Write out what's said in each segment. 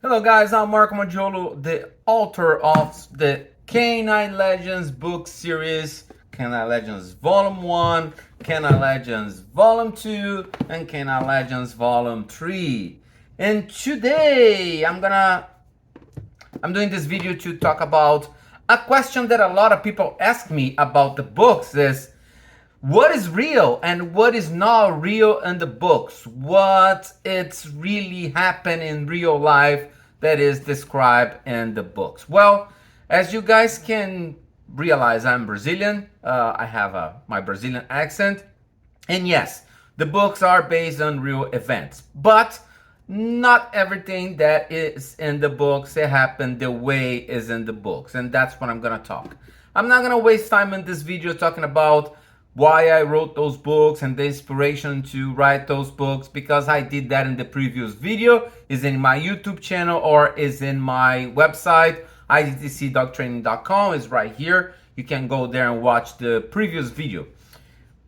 Hello guys, I'm Marco Magiolo, the author of the Canine Legends book series, Canine Legends Volume 1, Canine Legends Volume 2, and Canine Legends Volume 3. And today I'm doing this video to talk about a question that a lot of people ask me about the books is what is real and what is not real in the books, what it's really happened in real life that is described in the books. Well, as you guys can realize, I'm Brazilian. I have my Brazilian accent, and yes, the books are based on real events, but not everything that is in the books it happened the way is in the books, and that's what I'm gonna talk. I'm not gonna waste time in this video talking about why I wrote those books and the inspiration to write those books, because I did that in the previous video. Is in my YouTube channel or is in my website idtcdogtraining.com. Is right here. You can go there and watch the previous video.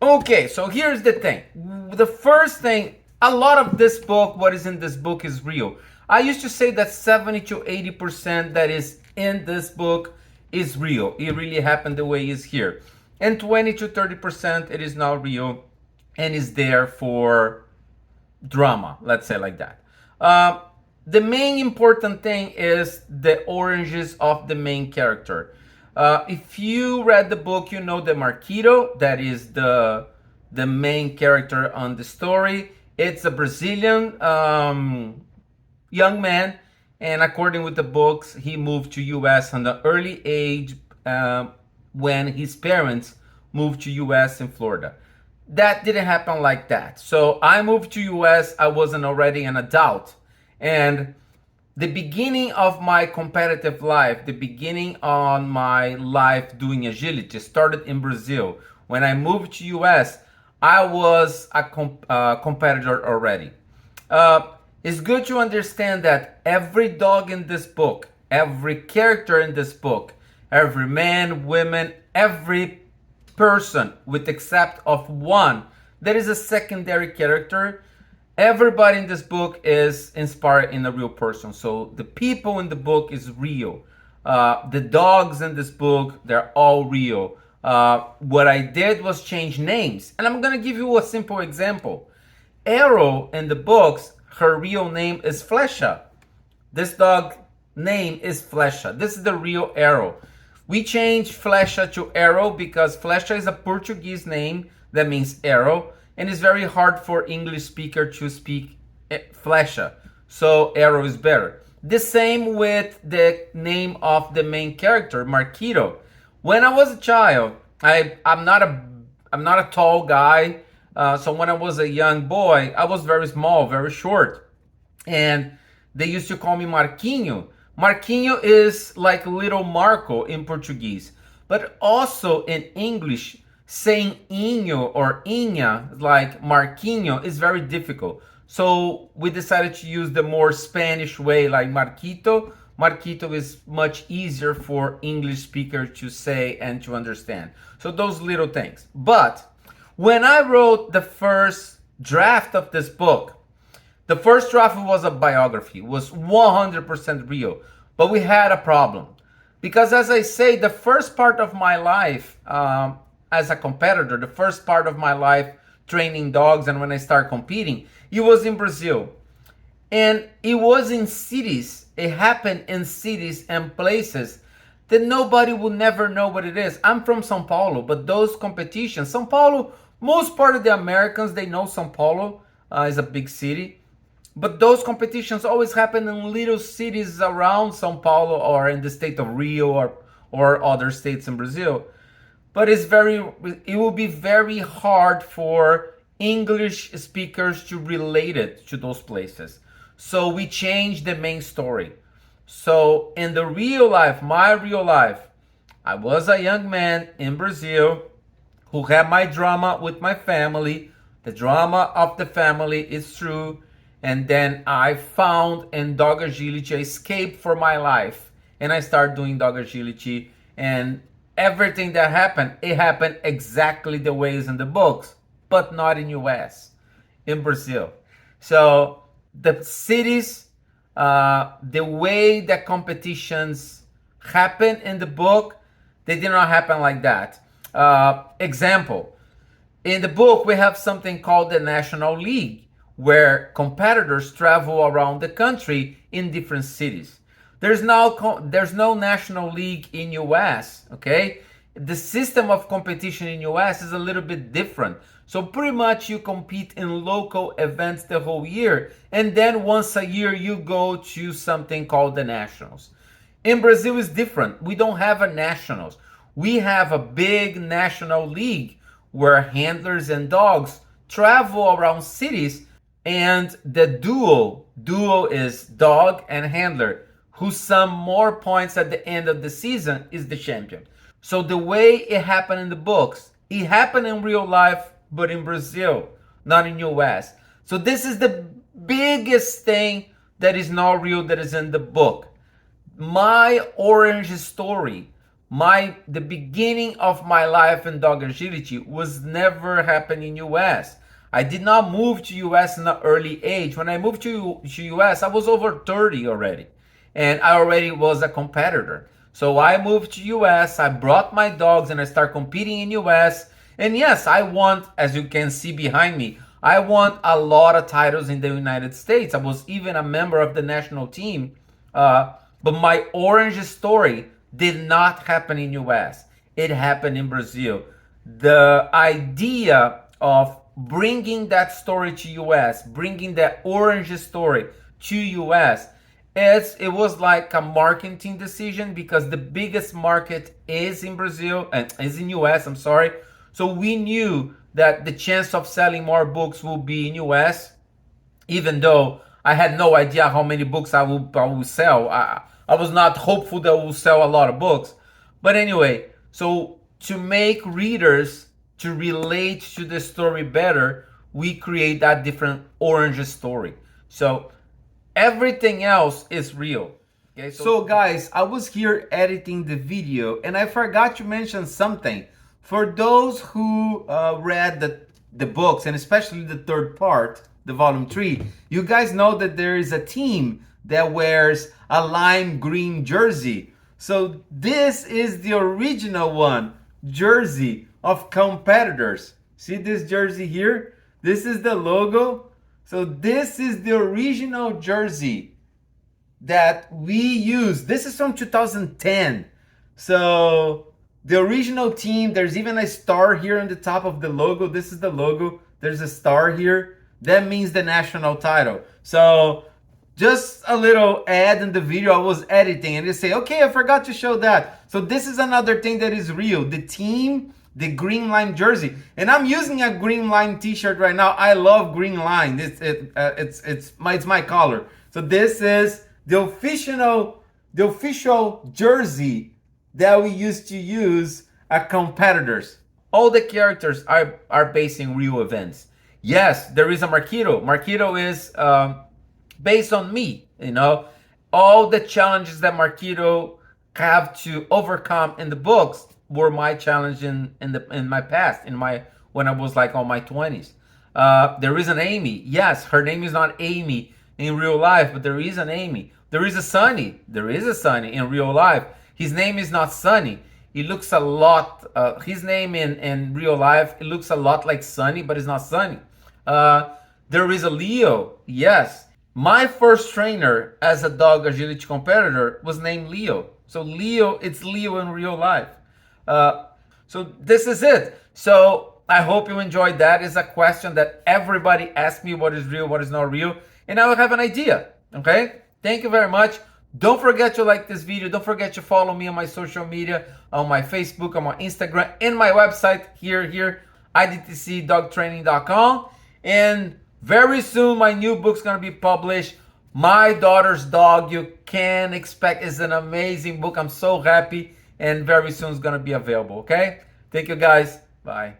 Okay, so here's the thing. The first thing, a lot of this book, what is in this book is real. I used to say that 70 to 80% that is in this book is real. It really happened the way it is here. And 20 to 30% it is not real and is there for drama, let's say like that. The main important thing is the oranges of the main character. If you read the book, you know the Marquito, that is the main character on the story. It's a Brazilian young man, and according with the books, he moved to U.S. on the early age when his parents moved to U.S. in Florida. That didn't happen like that. So I moved to US, I wasn't already an adult. And the beginning of my competitive life, the beginning on my life doing agility started in Brazil. When I moved to US, I was a competitor already. It's good to understand that every dog in this book, every character in this book, every man, woman, every person with except of one, there is a secondary character. Everybody in this book is inspired in a real person. So the people in the book is real. The dogs in this book, they're all real. What I did was change names. And I'm going to give you a simple example. Arrow in the books, her real name is Flecha. This dog name is Flecha. This is the real Arrow. We changed Flecha to Arrow because Flecha is a Portuguese name that means arrow, and it's very hard for English speaker to speak Flecha. So Arrow is better. The same with the name of the main character, Marquito. When I was a child, I'm not a tall guy. So when I was a young boy, I was very small, very short, and they used to call me Marquinho. Marquinho is like little Marco in Portuguese, but also in English, saying Inho or Inha, like Marquinho, is very difficult. So we decided to use the more Spanish way, like Marquito. Marquito is much easier for English speakers to say and to understand. So those little things. But when I wrote the first draft of this book, the first draft was a biography, was 100% real, but we had a problem. Because as I say, the first part of my life as a competitor, the first part of my life training dogs and when I started competing, it was in Brazil. And it was in cities, it happened in cities and places that nobody will never know what it is. I'm from São Paulo, but those competitions, São Paulo, most part of the Americans, they know São Paulo is a big city. But those competitions always happen in little cities around São Paulo or in the state of Rio or other states in Brazil. But it will be very hard for English speakers to relate it to those places. So we changed the main story. So in the real life, my real life, I was a young man in Brazil who had my drama with my family. The drama of the family is true. And then I found in dog agility a escape for my life. And I started doing dog agility. And everything that happened, it happened exactly the way it's in the books, but not in US, in Brazil. So the cities The way that competitions happen in the book, they did not happen like that. Example, in the book, we have something called the National League, where competitors travel around the country in different cities. There's no National League in US, okay? The system of competition in US is a little bit different. So pretty much you compete in local events the whole year, and then once a year you go to something called the Nationals. In Brazil is different. We don't have a Nationals. We have a big national league where handlers and dogs travel around cities, and the duo is dog and handler, who sum more points at the end of the season is the champion. So the way it happened in the books, it happened in real life, but in Brazil, not in US. So this is the biggest thing that is not real that is in the book. My orange story, the beginning of my life in dog agility was never happened in US. I did not move to US in an early age. When I moved to US, I was over 30 already, and I already was a competitor. So I moved to US, I brought my dogs, and I started competing in US. And yes, I won, as you can see behind me, I won a lot of titles in the United States. I was even a member of the national team. But my orange story did not happen in US. It happened in Brazil. The idea of bringing that story to US, bringing that orange story to US, it was like a marketing decision, because the biggest market is in Brazil, and is in US, I'm sorry. So we knew that the chance of selling more books will be in US, even though I had no idea how many books I will sell. I was not hopeful that we'll sell a lot of books. But anyway, so to make readers to relate to the story better, we create that different orange story. So everything else is real. Okay, so guys, I was here editing the video and I forgot to mention something. For those who read the books, and especially the third part, the volume 3, you guys know that there is a team that wears a lime green jersey. So this is the original one, jersey of competitors. See this jersey here? This is the logo. So this is the original jersey that we use. This is from 2010. So the original team, there's even a star here on the top of the logo. This is the logo. There's a star here. That means the national title. So just a little ad in the video I was editing, and they say, okay, I forgot to show that. So this is another thing that is real. The team, the green lime jersey. And I'm using a green lime t-shirt right now. I love green lime. It's my color. So this is the official jersey that we used to use at competitors. All the characters are based in real events. Yes, there is a Marquito. Marquito is based on me, you know. All the challenges that Marquito have to overcome in the books were my challenge in my past, when I was like on my 20s. There is an Amy. Yes, her name is not Amy in real life, but there is an Amy. There is a Sunny. There is a Sunny in real life. His name is not Sunny. He looks a lot, his name in real life, it looks a lot like Sunny, but it's not Sunny. There is a Leo. Yes. My first trainer as a dog agility competitor was named Leo. So Leo, it's Leo in real life. So this is it. So I hope you enjoyed that. It's a question that everybody asks me, what is real, what is not real. And I will have an idea. Okay? Thank you very much. Don't forget to like this video. Don't forget to follow me on my social media, on my Facebook, on my Instagram, and my website here, idtcdogtraining.com. And very soon, my new book's gonna be published. My Daughter's Dog, you can expect, is an amazing book. I'm so happy, and very soon it's gonna be available, okay? Thank you guys, bye.